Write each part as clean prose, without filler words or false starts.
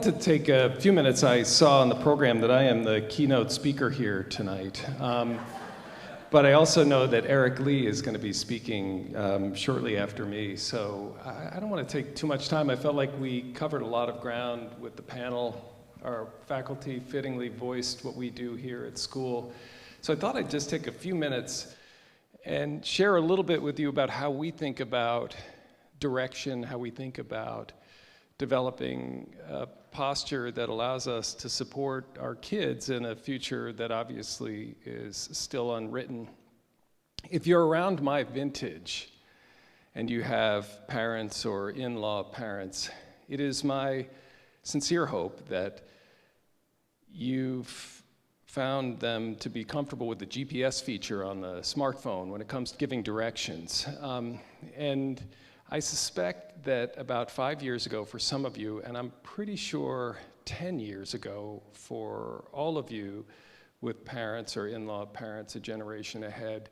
To take a few minutes, I saw on the program that I am the keynote speaker here tonight. But I also know that Eric Lee is going to be speaking shortly after me, so I don't want to take too much time. I felt like we covered a lot of ground with the panel. Our faculty fittingly voiced what we do here at school. So I thought I'd just take a few minutes and share a little bit with you about how we think about direction, how we think about developing a posture that allows us to support our kids in a future that obviously is still unwritten. If you're around my vintage and you have parents or in-law parents, it is my sincere hope that you've found them to be comfortable with the GPS feature on the smartphone when it comes to giving directions. And I suspect that about 5 years ago for some of you, and I'm pretty sure 10 years ago for all of you with parents or in-law parents a generation ahead,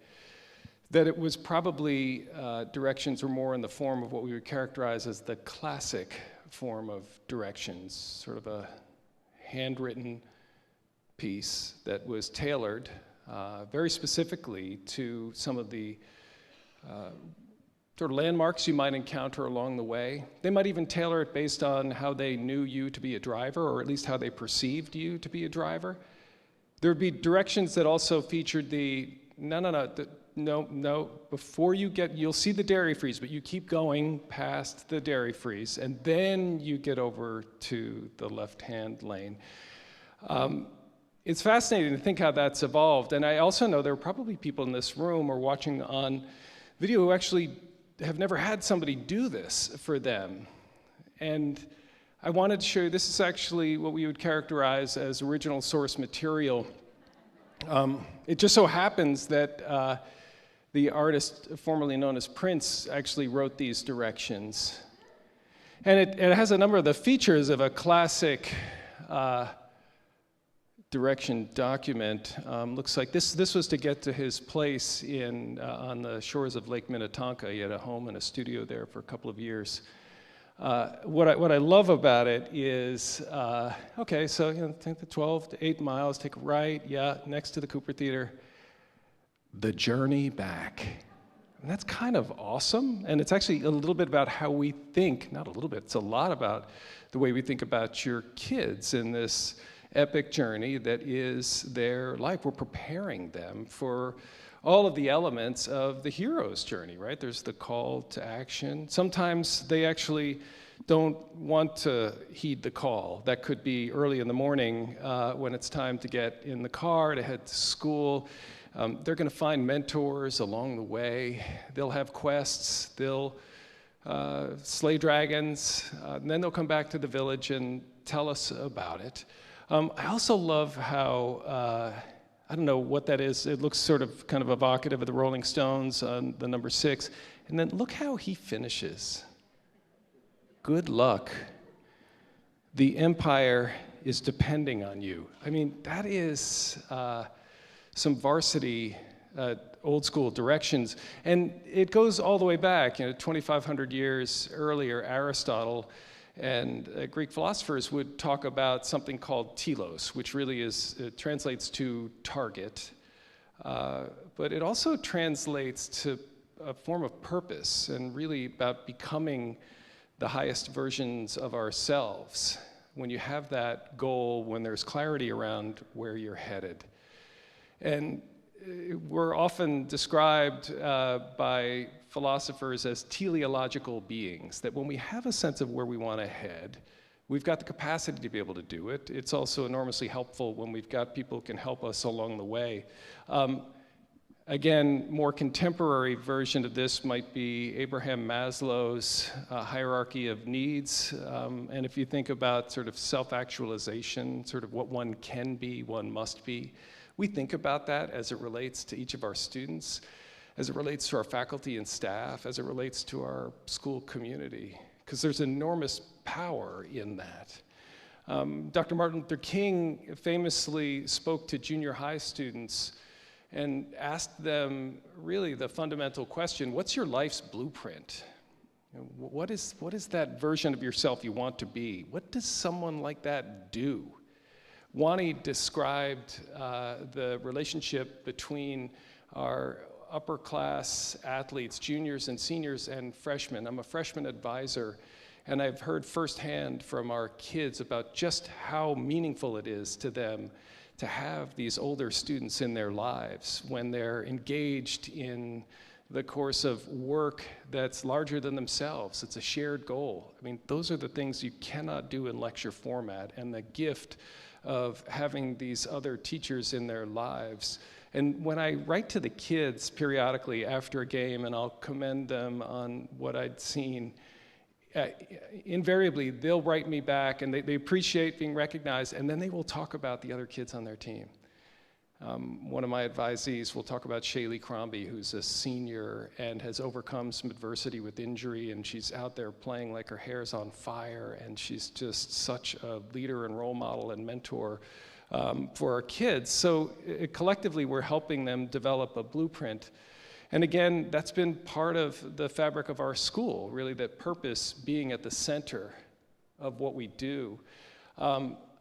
that it was probably directions were more in the form of what we would characterize as the classic form of directions, sort of a handwritten piece that was tailored very specifically to some of the sort of landmarks you might encounter along the way. They might even tailor it based on how they knew you to be a driver, or at least how they perceived you to be a driver. There would be directions that also featured no, before you you'll see the dairy freeze, but you keep going past the dairy freeze, and then you get over to the left-hand lane. It's fascinating to think how that's evolved, and I also know there are probably people in this room or watching on video who actually have never had somebody do this for them. And I wanted to show you, this is actually what we would characterize as original source material. It just so happens that the artist formerly known as Prince actually wrote these directions. And it has a number of the features of a classic direction document. Looks like this was to get to his place on the shores of Lake Minnetonka. He had a home and a studio there for a couple of years. What I love about it is, okay, so take the 12 to 8 miles, take a right, next to the Cooper Theater, the journey back. And that's kind of awesome, and it's actually a little bit about how we think, not a little bit, it's a lot about the way we think about your kids in this epic journey that is their life. We're preparing them for all of the elements of the hero's journey, right? There's the call to action. Sometimes they actually don't want to heed the call. That could be early in the morning when it's time to get in the car to head to school. They're going to find mentors along the way. They'll have quests. They'll slay dragons. And then they'll come back to the village and tell us about it. I also love how, I don't know what that is. It looks sort of kind of evocative of the Rolling Stones on the number 6. And then look how he finishes. Good luck. The empire is depending on you. I mean, that is some varsity old school directions. And it goes all the way back, 2,500 years earlier, Aristotle and Greek philosophers would talk about something called telos, which really translates to target, but it also translates to a form of purpose and really about becoming the highest versions of ourselves. When you have that goal, when there's clarity around where you're headed. And we're often described by philosophers as teleological beings, that when we have a sense of where we want to head, we've got the capacity to be able to do it. It's also enormously helpful when we've got people who can help us along the way. Again, more contemporary version of this might be Abraham Maslow's hierarchy of needs. And if you think about sort of self-actualization, sort of what one can be, one must be, we think about that as it relates to each of our students, as it relates to our faculty and staff, as it relates to our school community, because there's enormous power in that. Dr. Martin Luther King famously spoke to junior high students and asked them really the fundamental question, what's your life's blueprint? What is that version of yourself you want to be? What does someone like that do? Wani described the relationship between our upper class athletes, juniors and seniors and freshmen. I'm a freshman advisor, and I've heard firsthand from our kids about just how meaningful it is to them to have these older students in their lives when they're engaged in the course of work that's larger than themselves. It's a shared goal. I mean, those are the things you cannot do in lecture format, and the gift of having these other teachers in their lives. And when I write to the kids periodically after a game, and I'll commend them on what I'd seen, invariably they'll write me back, and they appreciate being recognized, and then they will talk about the other kids on their team. One of my advisees will talk about Shaylee Crombie, who's a senior and has overcome some adversity with injury, and she's out there playing like her hair's on fire, and she's just such a leader and role model and mentor for our kids. So collectively, we're helping them develop a blueprint. And again, that's been part of the fabric of our school, really, that purpose being at the center of what we do.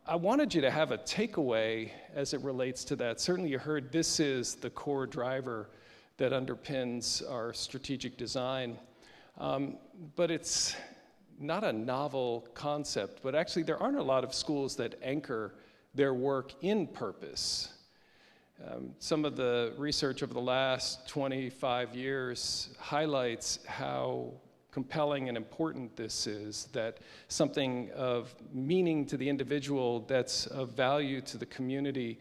I wanted you to have a takeaway as it relates to that. Certainly you heard this is the core driver that underpins our strategic design. But it's not a novel concept, but actually there aren't a lot of schools that anchor their work in purpose. Some of the research over the last 25 years highlights how compelling and important this is, that something of meaning to the individual that's of value to the community.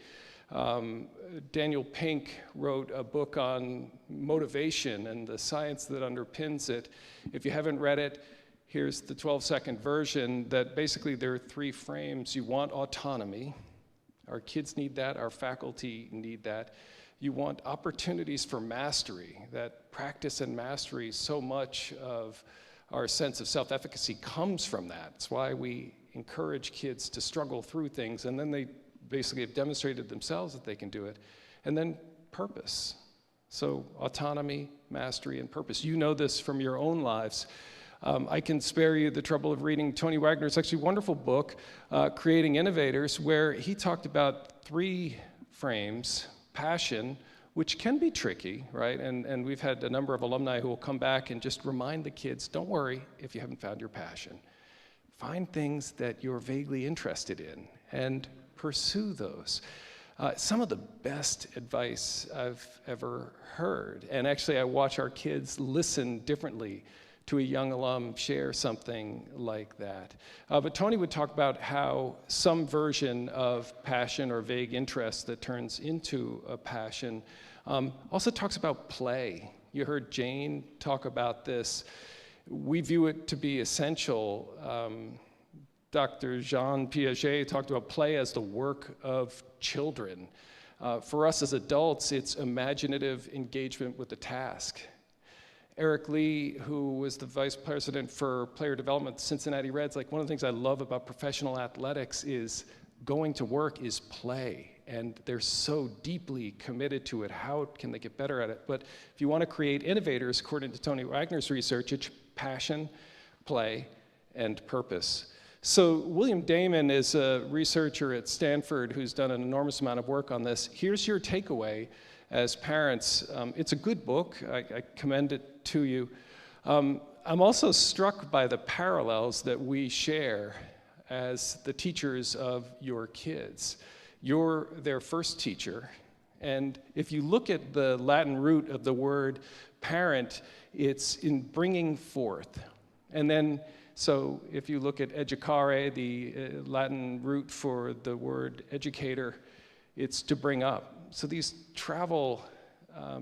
Daniel Pink wrote a book on motivation and the science that underpins it. If you haven't read it, here's the 12-second version that basically there are three frames. You want autonomy. Our kids need that. Our faculty need that. You want opportunities for mastery, that practice and mastery, so much of our sense of self-efficacy comes from that. It's why we encourage kids to struggle through things, and then they basically have demonstrated themselves that they can do it. And then purpose. So autonomy, mastery, and purpose. You know this from your own lives. I can spare you the trouble of reading Tony Wagner's actually wonderful book, Creating Innovators, where he talked about three frames. Passion, which can be tricky, right? And we've had a number of alumni who will come back and just remind the kids, don't worry if you haven't found your passion. Find things that you're vaguely interested in and pursue those. Some of the best advice I've ever heard, and actually I watch our kids listen differently to a young alum share something like that. But Tony would talk about how some version of passion or vague interest that turns into a passion also talks about play. You heard Jane talk about this. We view it to be essential. Dr. Jean Piaget talked about play as the work of children. For us as adults, it's imaginative engagement with the task. Eric Lee, who was the vice president for player development at Cincinnati Reds, like one of the things I love about professional athletics is going to work is play, and they're so deeply committed to it. How can they get better at it? But if you want to create innovators, according to Tony Wagner's research, it's passion, play, and purpose. So William Damon is a researcher at Stanford who's done an enormous amount of work on this. Here's your takeaway as parents. It's a good book. I commend it to you. I'm also struck by the parallels that we share as the teachers of your kids. You're their first teacher, and if you look at the Latin root of the word parent, it's in bringing forth. And then, so if you look at educare, the Latin root for the word educator, it's to bring up. So these travel,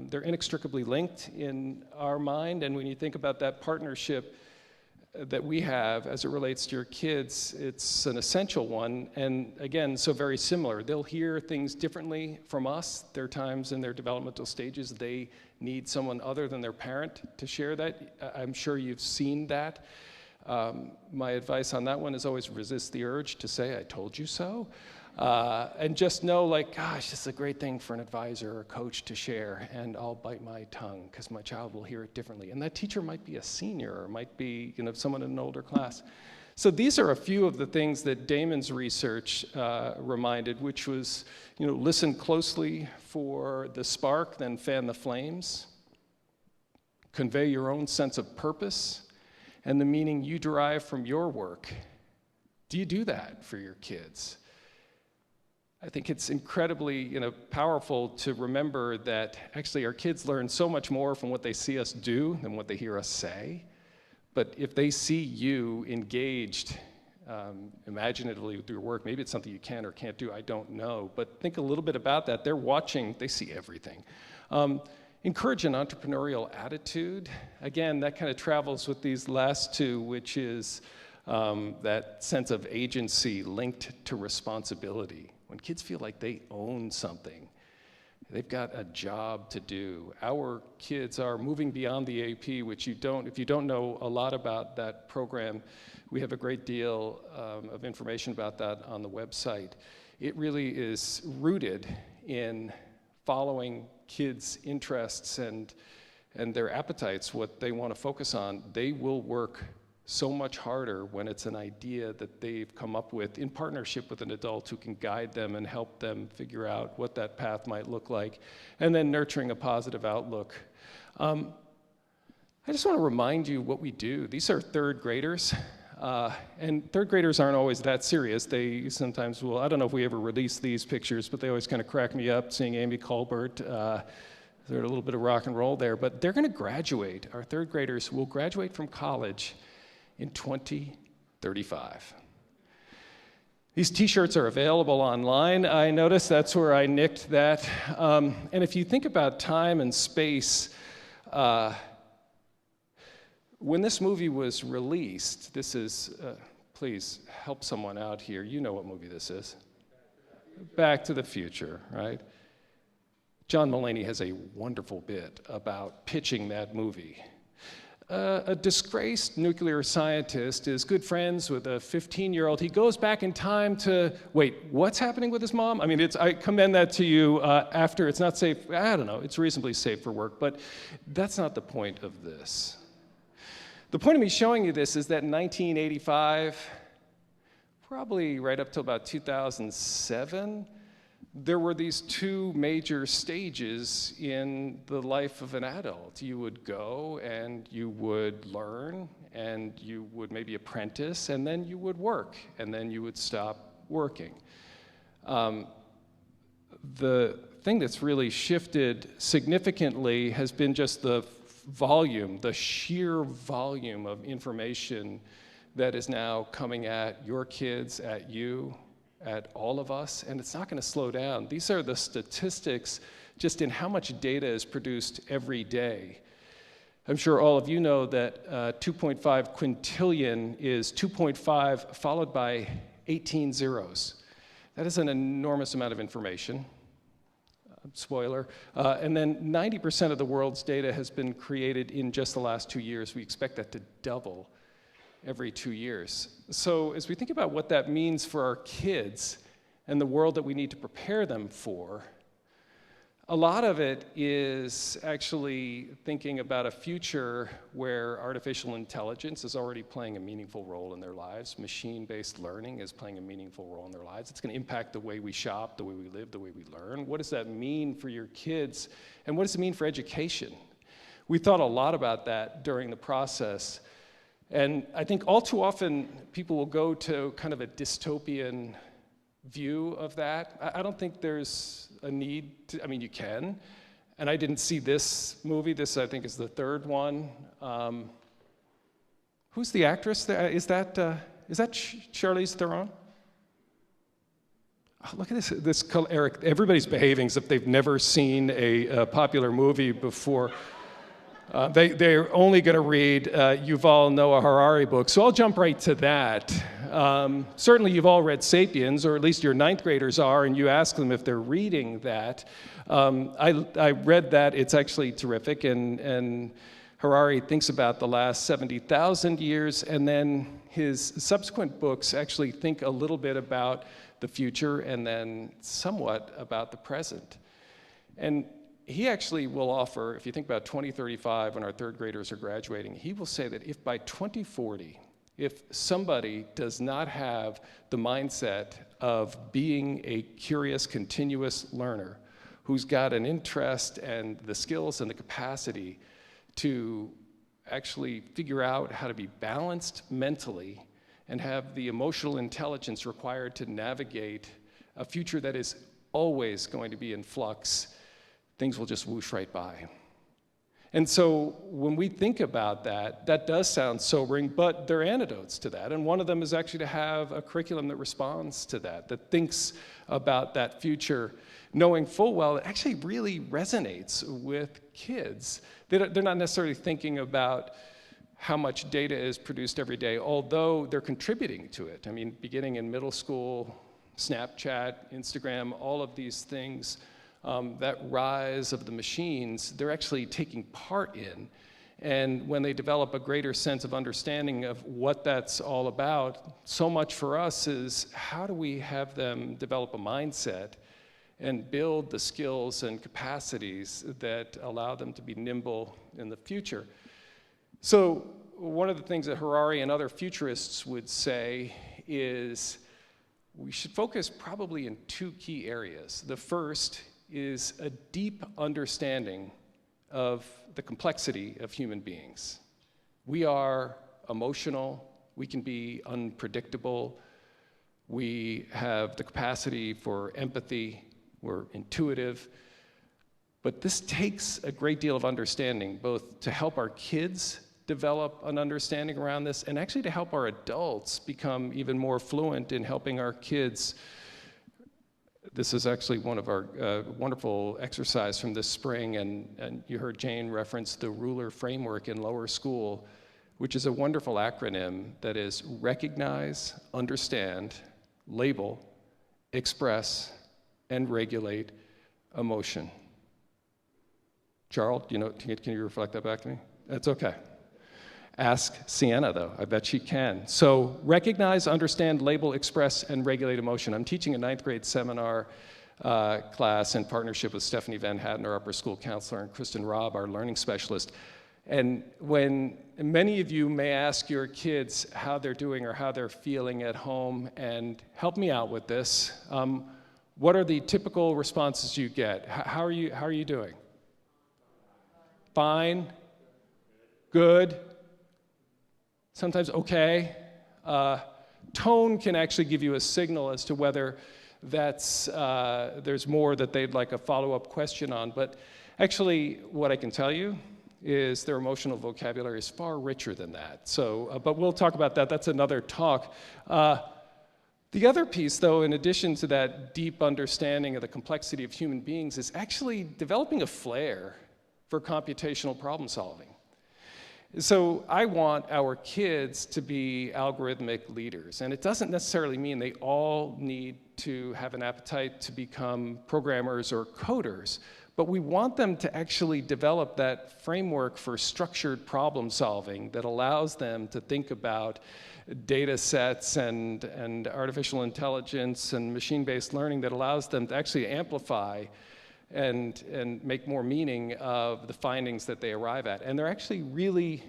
they're inextricably linked in our mind, and when you think about that partnership that we have as it relates to your kids, it's an essential one, and again, so very similar. They'll hear things differently from us. There are times in their developmental stages they need someone other than their parent to share that. I'm sure you've seen that. My advice on that one is always resist the urge to say, I told you so. And just know, like, gosh, this is a great thing for an advisor or a coach to share, and I'll bite my tongue because my child will hear it differently. And that teacher might be a senior or might be, someone in an older class. So these are a few of the things that Damon's research reminded, which was, listen closely for the spark, then fan the flames. Convey your own sense of purpose and the meaning you derive from your work. Do you do that for your kids? I think it's incredibly, powerful to remember that actually our kids learn so much more from what they see us do than what they hear us say. But if they see you engaged imaginatively with your work, maybe it's something you can or can't do, I don't know. But think a little bit about that. They're watching, they see everything. Encourage an entrepreneurial attitude. Again, that kind of travels with these last two, which is that sense of agency linked to responsibility. When kids feel like they own something, they've got a job to do. Our kids are moving beyond the AP, which if you don't know a lot about that program, we have a great deal of information about that on the website. It really is rooted in following kids' interests and their appetites, what they want to focus on. They will work so much harder when it's an idea that they've come up with in partnership with an adult who can guide them and help them figure out what that path might look like, and then nurturing a positive outlook. I just want to remind you what we do. These are third graders, and third graders aren't always that serious. They sometimes will, I don't know if we ever release these pictures, but they always kind of crack me up seeing Amy Colbert. There's a little bit of rock and roll there, but they're going to graduate. Our third graders will graduate from college in 2035. These t-shirts are available online. I noticed that's where I nicked that. And if you think about time and space, when this movie was released, this is, please help someone out here. You know what movie this is. Back to the Future, right? John Mulaney has a wonderful bit about pitching that movie. A disgraced nuclear scientist is good friends with a 15-year-old. He goes back in time to, wait, what's happening with his mom? I mean, I commend that to you after. It's not safe. I don't know. It's reasonably safe for work, but that's not the point of this. The point of me showing you this is that in 1985, probably right up till about 2007, there were these two major stages in the life of an adult. You would go and you would learn and you would maybe apprentice and then you would work and then you would stop working. The thing that's really shifted significantly has been just the volume, the sheer volume of information that is now coming at your kids, at you, at all of us, and it's not going to slow down. These are the statistics just in how much data is produced every day. I'm sure all of you know that 2.5 quintillion is 2.5 followed by 18 zeros. That is an enormous amount of information. Spoiler. And then 90% of the world's data has been created in just the last 2 years. We expect that to double every 2 years. So as we think about what that means for our kids and the world that we need to prepare them for, a lot of it is actually thinking about a future where artificial intelligence is already playing a meaningful role in their lives. Machine-based learning is playing a meaningful role in their lives. It's going to impact the way we shop, the way we live, the way we learn. What does that mean for your kids? And what does it mean for education? We thought a lot about that during the process. And I think all too often, people will go to kind of a dystopian view of that. I don't think there's a need to, I mean, you can. And I didn't see this movie. This, I think, is the third one. Who's the actress there? Is that Charlize Theron? Oh, look at this color. Eric, everybody's behaving as if they've never seen a popular movie before. They're only going to read Yuval Noah Harari books, so I'll jump right to that. Certainly you've all read Sapiens, or at least your ninth graders are, and you ask them if they're reading that. I read that. It's actually terrific, and Harari thinks about the last 70,000 years, and then his subsequent books actually think a little bit about the future and then somewhat about the present. And he actually will offer, if you think about 2035 when our third graders are graduating, he will say that if by 2040, if somebody does not have the mindset of being a curious, continuous learner, who's got an interest and the skills and the capacity to actually figure out how to be balanced mentally and have the emotional intelligence required to navigate a future that is always going to be in flux, things will just whoosh right by. And so when we think about that, that does sound sobering, but there are antidotes to that. And one of them is actually to have a curriculum that responds to that, that thinks about that future, knowing full well it actually really resonates with kids. They're not necessarily thinking about how much data is produced every day, although they're contributing to it. I mean, beginning in middle school, Snapchat, Instagram, all of these things, that rise of the machines, they're actually taking part in. And when they develop a greater sense of understanding of what that's all about, so much for us is how do we have them develop a mindset and build the skills and capacities that allow them to be nimble in the future. So one of the things that Harari and other futurists would say is we should focus probably in two key areas. The first is a deep understanding of the complexity of human beings. We are emotional, we can be unpredictable, we have the capacity for empathy, we're intuitive, but this takes a great deal of understanding, both to help our kids develop an understanding around this and actually to help our adults become even more fluent in helping our kids. This is actually one of our wonderful exercise from this spring, and you heard Jane reference the ruler framework in lower school, which is a wonderful acronym that is recognize, understand, label, express, and regulate emotion. Charles, can you reflect that back to me? That's okay. Ask Sienna, though. I bet she can. So recognize, understand, label, express, and regulate emotion. I'm teaching a 9th grade seminar class in partnership with Stephanie Van Hatten, our upper school counselor, and Kristen Robb, our learning specialist. And when many of you may ask your kids how they're doing or how they're feeling at home, and help me out with this, what are the typical responses you get? How are you doing? Fine? Good? Sometimes okay. Tone can actually give you a signal as to whether there's more that they'd like a follow-up question on. But actually, what I can tell you is their emotional vocabulary is far richer than that. So, but we'll talk about that. That's another talk. The other piece, though, in addition to that deep understanding of the complexity of human beings, is actually developing a flair for computational problem solving. So I want our kids to be algorithmic leaders, and it doesn't necessarily mean they all need to have an appetite to become programmers or coders, but we want them to actually develop that framework for structured problem solving that allows them to think about data sets and artificial intelligence and machine-based learning that allows them to actually amplify and make more meaning of the findings that they arrive at. And they're actually really,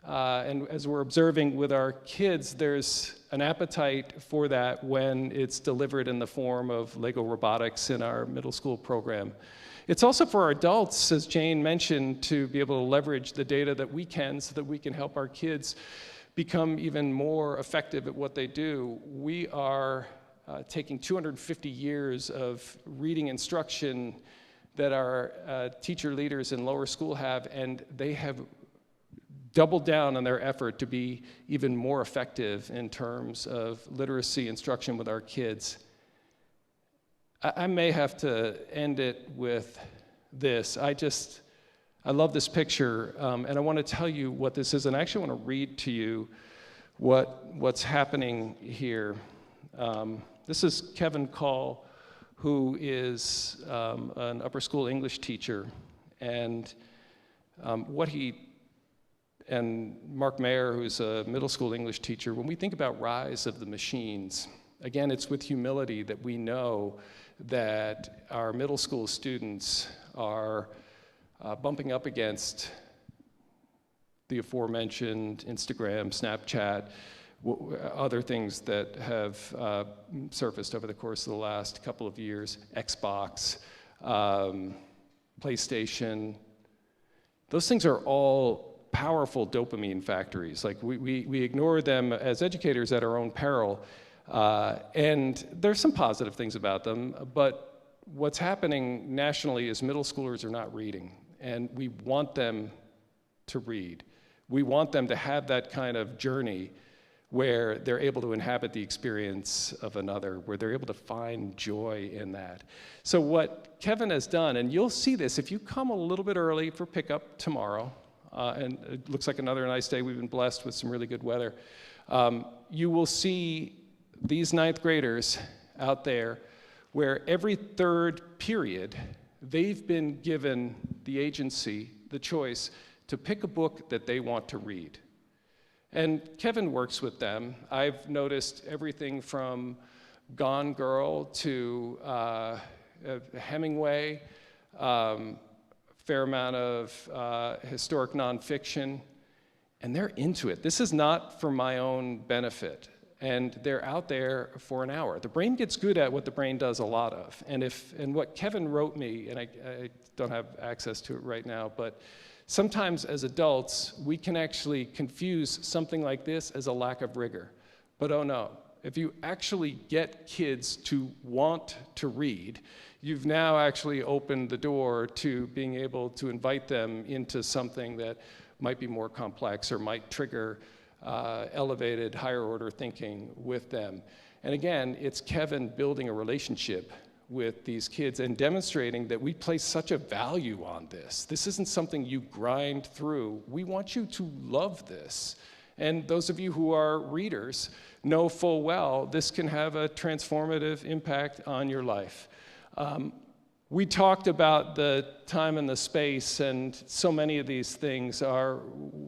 and as we're observing with our kids, there's an appetite for that when it's delivered in the form of Lego robotics in our middle school program. It's also for our adults, as Jane mentioned, to be able to leverage the data that we can so that we can help our kids become even more effective at what they do. We are taking 250 years of reading instruction that our teacher leaders in lower school have, and they have doubled down on their effort to be even more effective in terms of literacy instruction with our kids. I may have to end it with this. I love this picture, and I want to tell you what this is, and I actually want to read to you what's happening here. This is Kevin Call, who is an upper school English teacher, and what he and Mark Mayer, who's a middle school English teacher, when we think about rise of the machines, again, it's with humility that we know that our middle school students are bumping up against the aforementioned Instagram, Snapchat, other things that have surfaced over the course of the last couple of years, Xbox, PlayStation. Those things are all powerful dopamine factories. Like we ignore them as educators at our own peril. And there's some positive things about them, but what's happening nationally is middle schoolers are not reading, and we want them to read. We want them to have that kind of journey where they're able to inhabit the experience of another, where they're able to find joy in that. So what Kevin has done, and you'll see this if you come a little bit early for pickup tomorrow, and it looks like another nice day, we've been blessed with some really good weather, you will see these ninth graders out there where every third period, they've been given the agency, the choice, to pick a book that they want to read. And Kevin works with them. I've noticed everything from Gone Girl to Hemingway, fair amount of historic nonfiction, and they're into it. This is not for my own benefit, and they're out there for an hour. The brain gets good at what the brain does a lot of, and what Kevin wrote me, and I don't have access to it right now, but sometimes as adults, we can actually confuse something like this as a lack of rigor. But oh no, if you actually get kids to want to read, you've now actually opened the door to being able to invite them into something that might be more complex or might trigger elevated, higher order thinking with them. And again, it's Kevin building a relationship with these kids and demonstrating that we place such a value on this. This isn't something you grind through. We want you to love this. And those of you who are readers know full well this can have a transformative impact on your life. We talked about the time and the space, and so many of these things are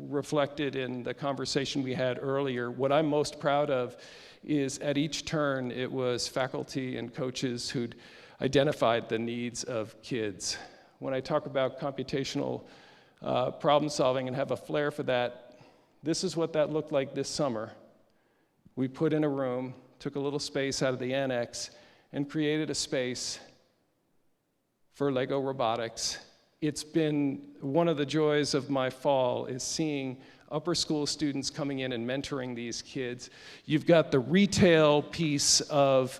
reflected in the conversation we had earlier. What I'm most proud of is at each turn, it was faculty and coaches who'd identified the needs of kids. When I talk about computational problem solving and have a flair for that, this is what that looked like this summer. We put in a room, took a little space out of the annex, and created a space for Lego robotics. It's been one of the joys of my fall is seeing upper school students coming in and mentoring these kids. You've got the retail piece of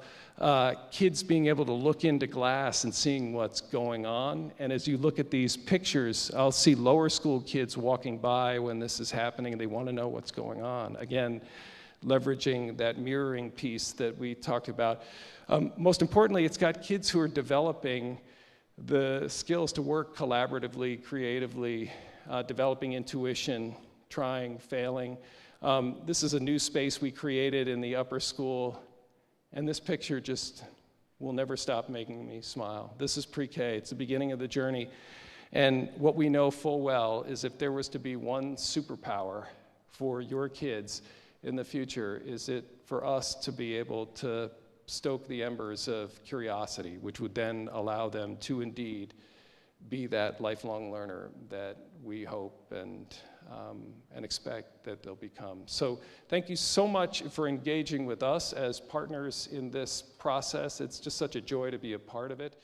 kids being able to look into glass and seeing what's going on. And as you look at these pictures, I'll see lower school kids walking by when this is happening and they want to know what's going on. Again, leveraging that mirroring piece that we talked about. Most importantly, it's got kids who are developing the skills to work collaboratively, creatively, developing intuition, trying, failing. This is a new space we created in the upper school, and this picture just will never stop making me smile. This is pre-K, it's the beginning of the journey, and what we know full well is if there was to be one superpower for your kids in the future, is it for us to be able to stoke the embers of curiosity, which would then allow them to indeed be that lifelong learner that we hope and expect that they'll become. So thank you so much for engaging with us as partners in this process. It's just such a joy to be a part of it.